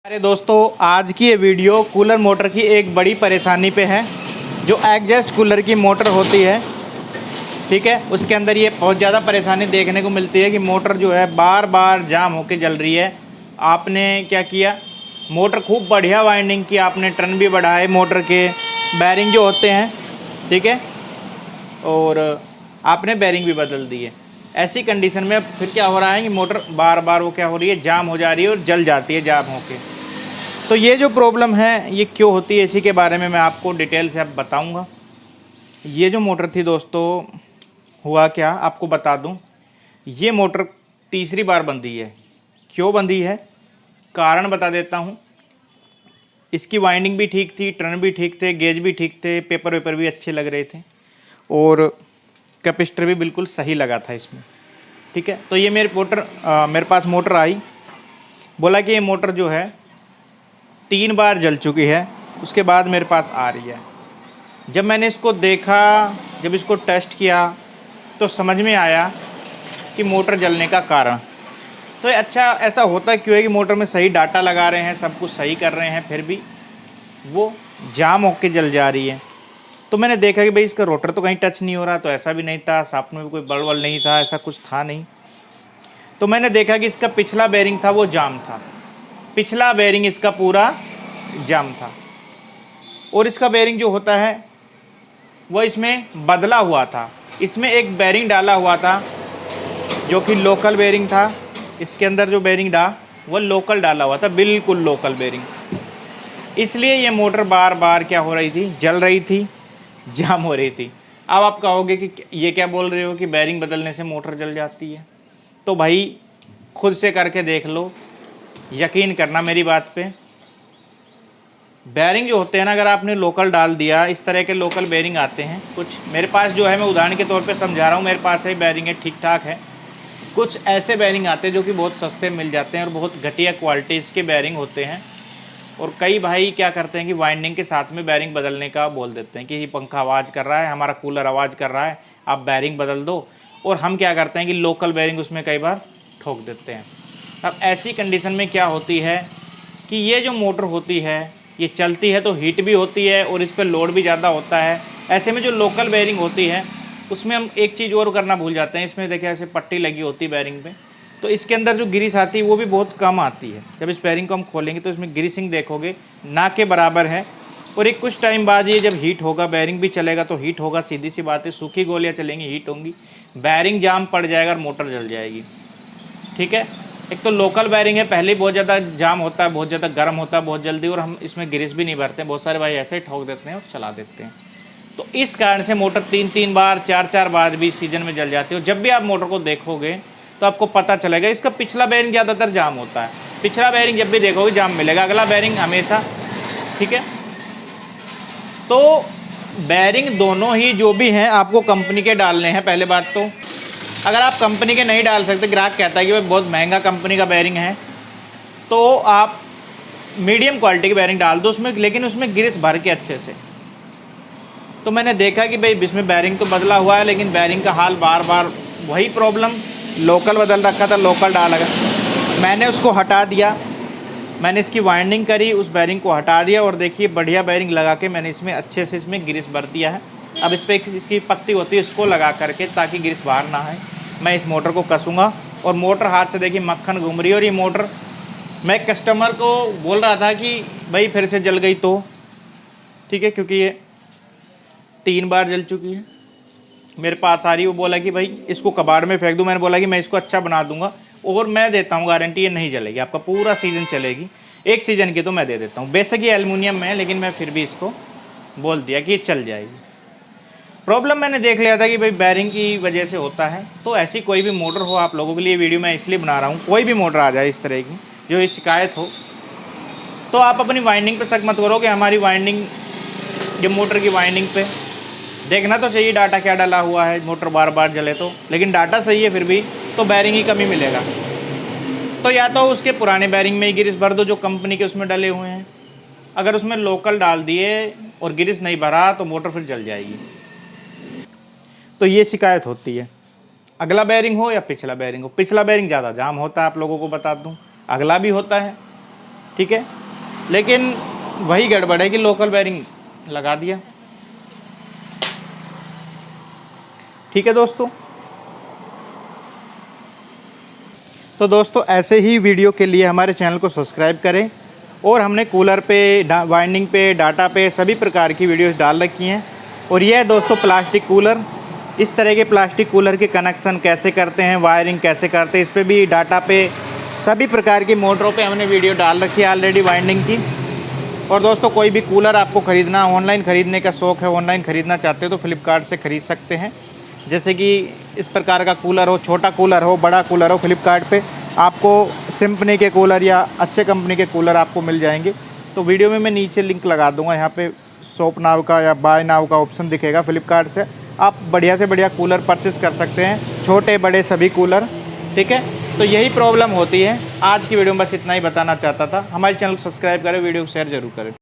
अरे दोस्तों, आज की ये वीडियो कूलर मोटर की एक बड़ी परेशानी पे है। जो एग्जॉस्ट कूलर की मोटर होती है, ठीक है, उसके अंदर ये बहुत ज़्यादा परेशानी देखने को मिलती है कि मोटर जो है बार बार जाम होके जल रही है। आपने क्या किया, मोटर खूब बढ़िया वाइंडिंग की, आपने टर्न भी बढ़ाए, मोटर के बैरिंग जो होते हैं, ठीक है, और आपने बैरिंग भी बदल दिए। ऐसी कंडीशन में फिर क्या हो रहा है कि मोटर बार बार वो क्या हो रही है, जाम हो जा रही है और जल जाती है जाम होके। तो ये जो प्रॉब्लम है ये क्यों होती है, इसी के बारे में मैं आपको डिटेल से अब बताऊंगा। ये जो मोटर थी दोस्तों, हुआ क्या आपको बता दूं, ये मोटर तीसरी बार बंदी है। क्यों बंदी है, कारण बता देता हूं। इसकी वाइंडिंग भी ठीक थी, टर्न भी ठीक थे, गेज भी ठीक थे, पेपर वेपर भी अच्छे लग रहे थे और कैपेसिटर भी बिल्कुल सही लगा था इसमें, ठीक है। तो ये मेरे पास मोटर आई, बोला कि ये मोटर जो है 3 बार जल चुकी है, उसके बाद मेरे पास आ रही है। जब मैंने इसको देखा, जब इसको टेस्ट किया, तो समझ में आया कि मोटर जलने का कारण। तो अच्छा, ऐसा होता क्यों है कि मोटर में सही डाटा लगा रहे हैं, सब कुछ सही कर रहे हैं, फिर भी वो जाम होके जल जा रही है। तो मैंने देखा कि भाई इसका रोटर तो कहीं टच नहीं हो रहा, तो ऐसा भी नहीं था, साथ में भी कोई बड़ वड़ नहीं था, ऐसा कुछ था नहीं। तो मैंने देखा कि इसका पिछला बेरिंग था वो जाम था, पिछला बेरिंग इसका पूरा जाम था। और इसका बेरिंग जो होता है वो इसमें बदला हुआ था। इसमें एक बेरिंग डाला हुआ था जो कि लोकल बेरिंग था। इसके अंदर जो बेरिंग वो लोकल डाला हुआ था, बिल्कुल लोकल बेरिंग। इसलिए ये मोटर बार बार क्या हो रही थी, जल रही थी, जाम हो रही थी। अब आप कहोगे कि ये क्या बोल रहे हो कि बेरिंग बदलने से मोटर जल जाती है। तो भाई खुद से करके देख लो, यकीन करना मेरी बात पे। बेरिंग जो होते हैं ना, अगर आपने लोकल डाल दिया, इस तरह के लोकल बेरिंग आते हैं कुछ, मेरे पास जो है, मैं उदाहरण के तौर पे समझा रहा हूँ, मेरे पास है बेरिंग है, ठीक ठाक है। कुछ ऐसे बेरिंग आते हैं जो कि बहुत सस्ते मिल जाते हैं और बहुत घटिया क्वालिटी इसके बेरिंग होते हैं। और कई भाई क्या करते हैं कि वाइंडिंग के साथ में बेरिंग बदलने का बोल देते हैं कि ये पंखा आवाज़ कर रहा है, हमारा कूलर आवाज़ कर रहा है, आप बेरिंग बदल दो। और हम क्या करते हैं कि लोकल बेरिंग उसमें कई बार ठोक देते हैं। अब ऐसी कंडीशन में क्या होती है कि ये जो मोटर होती है ये चलती है तो हीट भी होती है और इस पर लोड भी ज़्यादा होता है। ऐसे में जो लोकल बेरिंग होती है उसमें हम एक चीज़ और करना भूल जाते हैं। इसमें देखिए ऐसे पट्टी लगी होती है बेरिंग पे, तो इसके अंदर जो ग्रीस आती है वो भी बहुत कम आती है। जब इस बेरिंग को हम खोलेंगे तो इसमें ग्रीसिंग देखोगे ना के बराबर है। और एक कुछ टाइम बाद ये जब हीट होगा, बेरिंग भी चलेगा तो हीट होगा, सीधी सी बात है, सूखी गोलियाँ चलेंगी, हीट होंगी, बेरिंग जाम पड़ जाएगा और मोटर जल जाएगी, ठीक है। एक तो लोकल बेरिंग है, पहले ही बहुत ज़्यादा जाम होता है, बहुत ज़्यादा गर्म होता है बहुत जल्दी, और हम इसमें ग्रीस भी नहीं भरते, बहुत सारे भाई ऐसे ही ठोक देते हैं और चला देते हैं। तो इस कारण से मोटर 3-3 बार 4-4 बार भी सीजन में जल जाती है। जब भी आप मोटर को देखोगे तो आपको पता चलेगा इसका पिछला बेरिंग ज़्यादातर जाम होता है। पिछला बेरिंग जब भी देखोगे जाम मिलेगा, अगला बेरिंग हमेशा, ठीक है। तो बेरिंग दोनों ही जो भी हैं आपको कंपनी के डालने हैं। पहले बात तो अगर आप कंपनी के नहीं डाल सकते, ग्राहक कहता है कि भाई बहुत महंगा कंपनी का बेरिंग है, तो आप मीडियम क्वालिटी की बेरिंग डाल दो उसमें, लेकिन उसमें ग्रीस भर के अच्छे से। तो मैंने देखा कि भाई इसमें बेरिंग तो बदला हुआ है लेकिन बेरिंग का हाल बार बार वही प्रॉब्लम, लोकल बदल रखा था, लोकल डाला गया, मैंने उसको हटा दिया, मैंने इसकी वाइंडिंग करी, उस बेरिंग को हटा दिया और देखिए बढ़िया बेरिंग लगा के मैंने इसमें अच्छे से इसमें ग्रीस भर दिया है। अब इस पर इसकी पत्ती होती है, इसको लगा करके ताकि ग्रीस बाहर ना आए, मैं इस मोटर को कसूँगा। और मोटर हाथ से देखिए मक्खन घूम रही है। और ये मोटर मैं कस्टमर को बोल रहा था कि भाई फिर से जल गई तो, ठीक है, क्योंकि ये 3 बार जल चुकी है, मेरे पास आ रही है। वो बोला कि भाई इसको कबाड़ में फेंक दूँ, मैंने बोला कि मैं इसको अच्छा बना दूंगा और मैं देता हूँ गारंटी, ये नहीं जलेगी, आपका पूरा सीज़न चलेगी, 1 सीज़न की तो मैं दे देता हूँ। बेशक ये एल्युमिनियम में है लेकिन मैं फिर भी इसको बोल दिया कि ये चल जाएगी। प्रॉब्लम मैंने देख लिया था कि भाई बेरिंग की वजह से होता है। तो ऐसी कोई भी मोटर हो, आप लोगों के लिए वीडियो मैं इसलिए बना रहा हूँ, कोई भी मोटर आ जाए इस तरह की जो ये शिकायत हो, तो आप अपनी वाइंडिंग पे शक मत करो कि हमारी वाइंडिंग, जो मोटर की वाइंडिंग पे देखना तो चाहिए डाटा क्या डाला हुआ है, मोटर बार बार जले तो, लेकिन डाटा सही है फिर भी तो बेरिंग ही कमी मिलेगा। तो या तो उसके पुराने बेरिंग में ही ग्रीस भर दो जो कंपनी के उसमें डले हुए हैं। अगर उसमें लोकल डाल दिए और ग्रीस नहीं भरा तो मोटर फिर जल जाएगी। तो ये शिकायत होती है, अगला बेरिंग हो या पिछला बेरिंग हो। पिछला बेरिंग ज़्यादा जाम होता है, आप लोगों को बता दूं, अगला भी होता है, ठीक है। लेकिन वही गड़बड़ है कि लोकल बेरिंग लगा दिया। ठीक है दोस्तों, तो दोस्तों ऐसे ही वीडियो के लिए हमारे चैनल को सब्सक्राइब करें। और हमने कूलर पे, वाइंडिंग पे, डाटा पे सभी प्रकार की वीडियोस डाल रखी हैं। और यह है दोस्तों प्लास्टिक कूलर। इस तरह के प्लास्टिक कूलर के कनेक्शन कैसे करते हैं, वायरिंग कैसे करते हैं, इस पे भी, डाटा पे, सभी प्रकार की मोटरों पे हमने वीडियो डाल रखी है ऑलरेडी वाइंडिंग की। और दोस्तों कोई भी कूलर आपको ख़रीदना, ऑनलाइन ख़रीदने का शौक़ है, ऑनलाइन ख़रीदना चाहते हो तो फ्लिपकार्ट से ख़रीद सकते हैं। जैसे कि इस प्रकार का कूलर हो, छोटा कूलर हो, बड़ा कूलर हो, फ्लिपकार्ट पे आपको सिम्फनी के कूलर या अच्छे कंपनी के कूलर आपको मिल जाएंगे। तो वीडियो में मैं नीचे लिंक लगा दूंगा, यहाँ पे शॉप नाउ का या बाय नाउ का ऑप्शन दिखेगा। फ्लिपकार्ट से आप बढ़िया से बढ़िया कूलर परचेज़ कर सकते हैं, छोटे बड़े सभी कूलर। ठीक है, तो यही प्रॉब्लम होती है। आज की वीडियो में बस इतना ही बताना चाहता था। हमारे चैनल को सब्सक्राइब करें, वीडियो को शेयर ज़रूर करें।